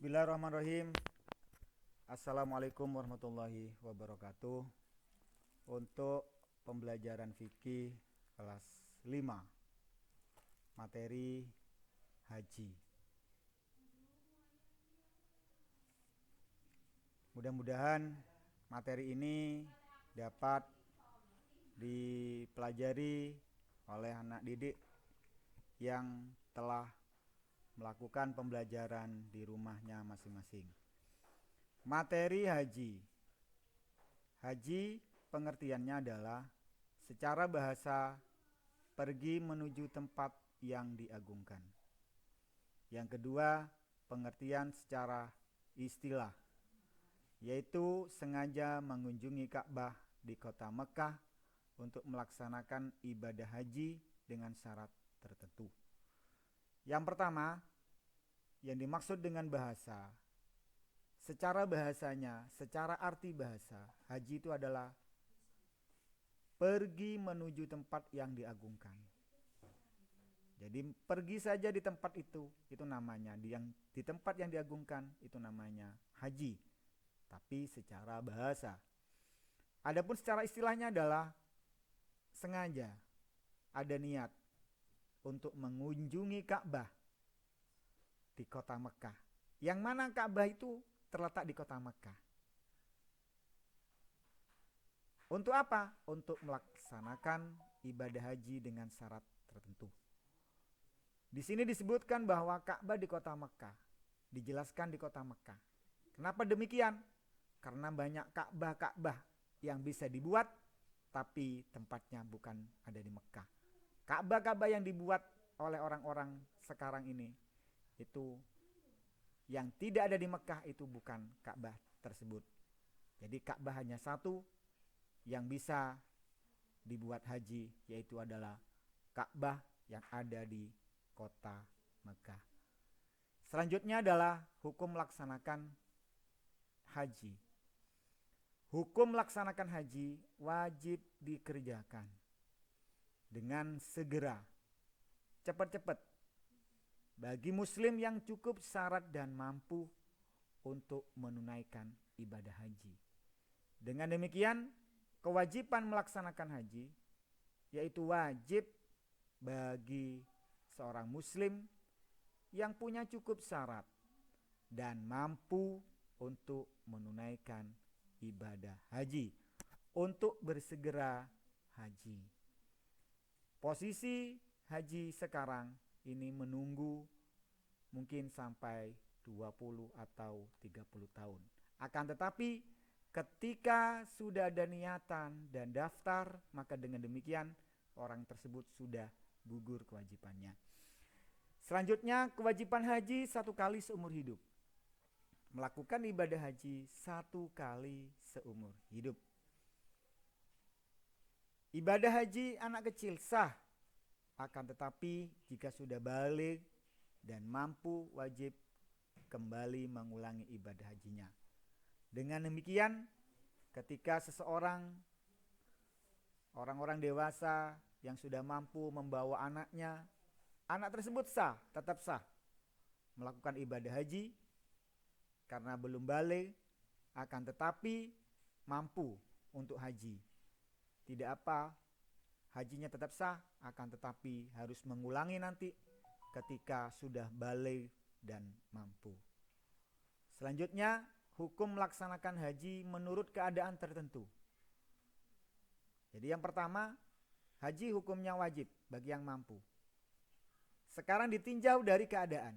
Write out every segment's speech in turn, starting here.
Bismillahirrahmanirrahim. Assalamualaikum warahmatullahi wabarakatuh. Untuk pembelajaran fikih kelas 5, materi haji. Mudah-mudahan materi ini dapat dipelajari oleh anak didik yang telah melakukan pembelajaran di rumahnya masing-masing. Materi haji. Haji pengertiannya adalah secara bahasa pergi menuju tempat yang diagungkan. Yang kedua, pengertian secara istilah, yaitu sengaja mengunjungi Ka'bah di kota Mekah untuk melaksanakan ibadah haji dengan syarat tertentu. Yang pertama, yang dimaksud dengan bahasa, secara bahasanya, secara arti bahasa, haji itu adalah pergi menuju tempat yang diagungkan. Jadi pergi saja di tempat itu namanya, di tempat yang diagungkan itu namanya haji. Tapi secara bahasa. Adapun secara istilahnya adalah sengaja, ada niat untuk mengunjungi Ka'bah di kota Mekah. Yang mana Ka'bah itu terletak di kota Mekah. Untuk apa? Untuk melaksanakan ibadah haji dengan syarat tertentu. Di sini disebutkan bahwa Ka'bah di kota Mekah, dijelaskan di kota Mekah. Kenapa demikian? Karena banyak Ka'bah yang bisa dibuat, tapi tempatnya bukan ada di Mekah. Ka'bah yang dibuat oleh orang-orang sekarang ini, itu yang tidak ada di Mekah itu bukan Ka'bah tersebut. Jadi Ka'bah hanya satu yang bisa dibuat haji, yaitu adalah Ka'bah yang ada di kota Mekah. Selanjutnya adalah hukum melaksanakan haji. Hukum melaksanakan haji wajib dikerjakan dengan segera, cepat-cepat, bagi muslim yang cukup syarat dan mampu untuk menunaikan ibadah haji. Dengan demikian, kewajiban melaksanakan haji yaitu wajib bagi seorang muslim yang punya cukup syarat dan mampu untuk menunaikan ibadah haji, untuk bersegera haji. Posisi haji sekarang ini menunggu mungkin sampai 20 atau 30 tahun. Akan tetapi ketika sudah ada niatan dan daftar, maka dengan demikian orang tersebut sudah gugur kewajibannya. Selanjutnya, kewajiban haji 1 kali seumur hidup. Melakukan ibadah haji 1 kali seumur hidup. Ibadah haji anak kecil sah, akan tetapi jika sudah balik dan mampu, wajib kembali mengulangi ibadah hajinya. Dengan demikian, ketika orang-orang dewasa yang sudah mampu membawa anaknya, anak tersebut sah, tetap sah melakukan ibadah haji karena belum balik, akan tetapi mampu untuk haji. Tidak apa, hajinya tetap sah, akan tetapi harus mengulangi nanti ketika sudah balik dan mampu. Selanjutnya, hukum melaksanakan haji menurut keadaan tertentu. Jadi yang pertama, haji hukumnya wajib bagi yang mampu. Sekarang ditinjau dari keadaan.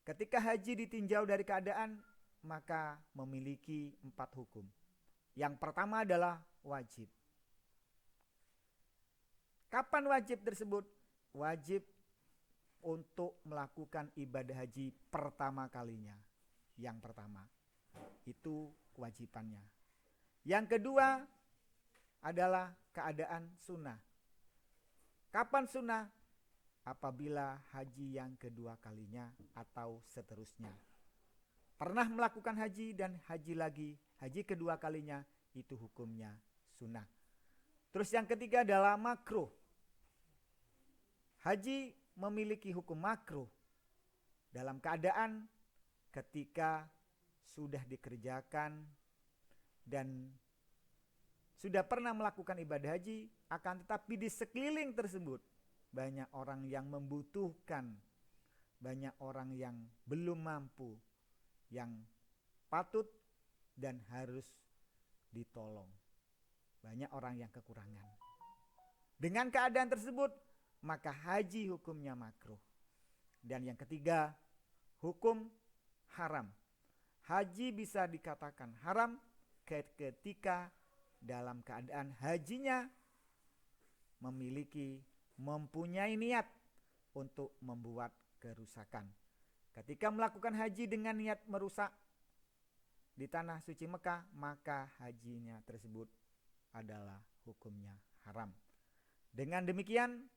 Ketika haji ditinjau dari keadaan, maka memiliki 4 hukum. Yang pertama adalah wajib. Kapan wajib tersebut? Wajib untuk melakukan ibadah haji pertama kalinya. Yang pertama, itu kewajibannya. Yang kedua adalah keadaan sunnah. Kapan sunnah? Apabila haji yang kedua kalinya atau seterusnya. Pernah melakukan haji dan haji lagi, haji kedua kalinya, itu hukumnya sunnah. Terus yang ketiga adalah makruh. Haji memiliki hukum makruh dalam keadaan ketika sudah dikerjakan dan sudah pernah melakukan ibadah haji, akan tetapi di sekeliling tersebut banyak orang yang membutuhkan, banyak orang yang belum mampu, yang patut dan harus ditolong. Banyak orang yang kekurangan. Dengan keadaan tersebut, maka haji hukumnya makruh. Dan yang ketiga, hukum haram. Haji bisa dikatakan haram ketika dalam keadaan hajinya mempunyai niat untuk membuat kerusakan. Ketika melakukan haji dengan niat merusak di tanah suci Mekah, maka hajinya tersebut adalah hukumnya haram. Dengan demikian,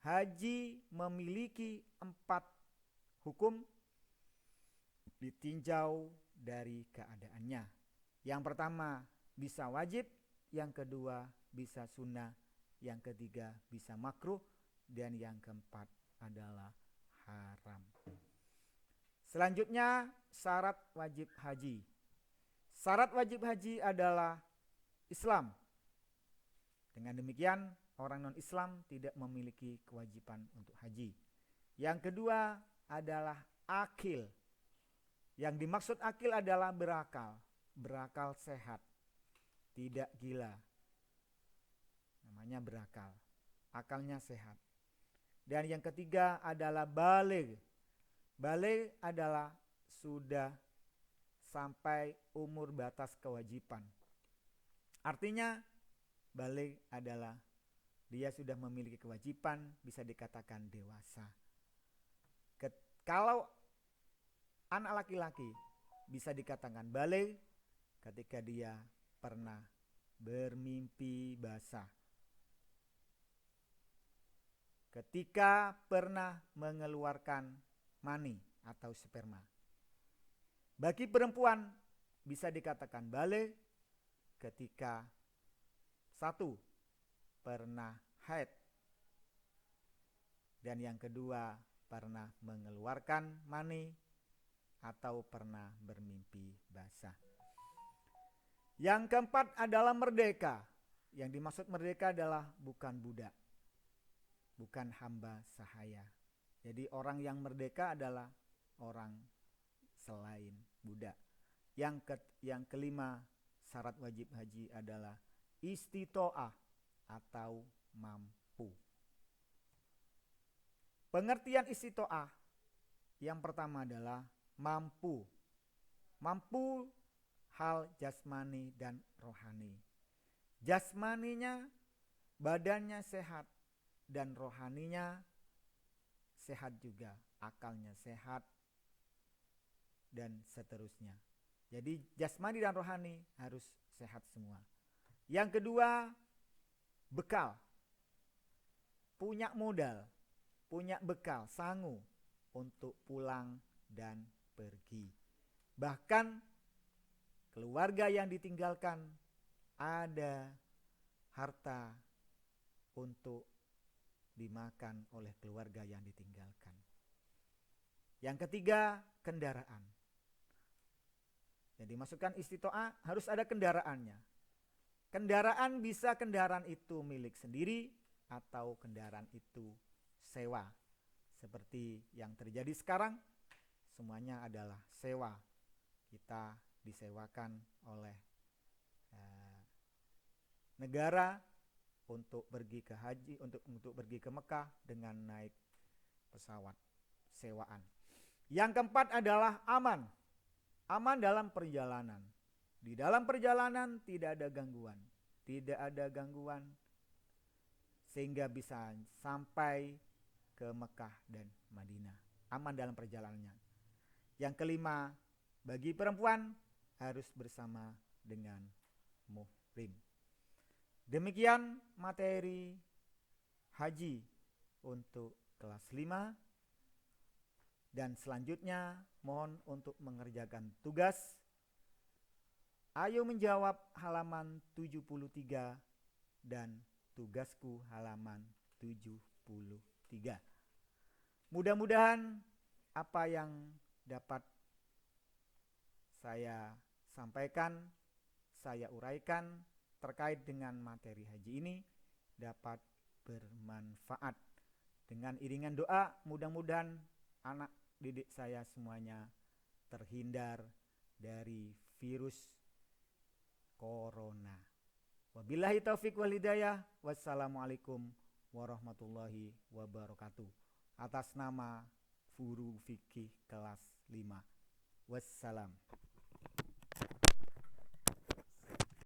haji memiliki 4 hukum ditinjau dari keadaannya. Yang pertama bisa wajib, yang kedua bisa sunnah, yang ketiga bisa makruh, dan yang keempat adalah haram. Selanjutnya syarat wajib haji. Syarat wajib haji adalah Islam. Dengan demikian orang non-Islam tidak memiliki kewajiban untuk haji. Yang kedua adalah akil. Yang dimaksud akil adalah berakal. Berakal sehat, tidak gila. Namanya berakal, akalnya sehat. Dan yang ketiga adalah baligh. Baligh adalah sudah sampai umur batas kewajiban. Artinya baligh adalah dia sudah memiliki kewajiban, bisa dikatakan dewasa. Kalau anak laki-laki bisa dikatakan baligh ketika dia pernah bermimpi basah, ketika pernah mengeluarkan mani atau sperma. Bagi perempuan bisa dikatakan baligh ketika 1. Pernah haid, dan yang kedua pernah mengeluarkan mani atau pernah bermimpi basah. Yang keempat adalah merdeka. Yang dimaksud merdeka adalah bukan budak, bukan hamba sahaya. Jadi orang yang merdeka adalah orang selain budak. Yang kelima syarat wajib haji adalah istitoah atau mampu. Pengertian istitoah yang pertama adalah mampu. Mampu hal jasmani dan rohani. Jasmaninya, badannya sehat, dan rohaninya sehat juga, akalnya sehat, dan seterusnya. Jadi jasmani dan rohani harus sehat semua. Yang kedua, bekal. Punya modal, punya bekal, sangu untuk pulang dan pergi. Bahkan keluarga yang ditinggalkan ada harta untuk dimakan oleh keluarga yang ditinggalkan. Yang ketiga, kendaraan. Jadi masukkan istitoah harus ada kendaraannya. Kendaraan bisa kendaraan itu milik sendiri atau kendaraan itu sewa. Seperti yang terjadi sekarang, semuanya adalah sewa. Kita disewakan oleh negara untuk pergi ke haji, untuk pergi ke Mekah dengan naik pesawat sewaan. Yang keempat adalah aman. Aman dalam perjalanan. Di dalam perjalanan tidak ada gangguan. Tidak ada gangguan sehingga bisa sampai ke Mekah dan Madinah. Aman dalam perjalanannya. Yang kelima, bagi perempuan harus bersama dengan muhrim. Demikian materi haji untuk kelas 5. Dan selanjutnya mohon untuk mengerjakan tugas. Ayo menjawab halaman 73 dan tugasku halaman 73. Mudah-mudahan apa yang dapat saya sampaikan, saya uraikan terkait dengan materi haji ini dapat bermanfaat. Dengan iringan doa, mudah-mudahan anak didik saya semuanya terhindar dari virus corona. Wabillahi taufik wal hidayah. Wassalamualaikum warahmatullahi wabarakatuh. Atas nama Guru Fikih kelas 5. Wassalam.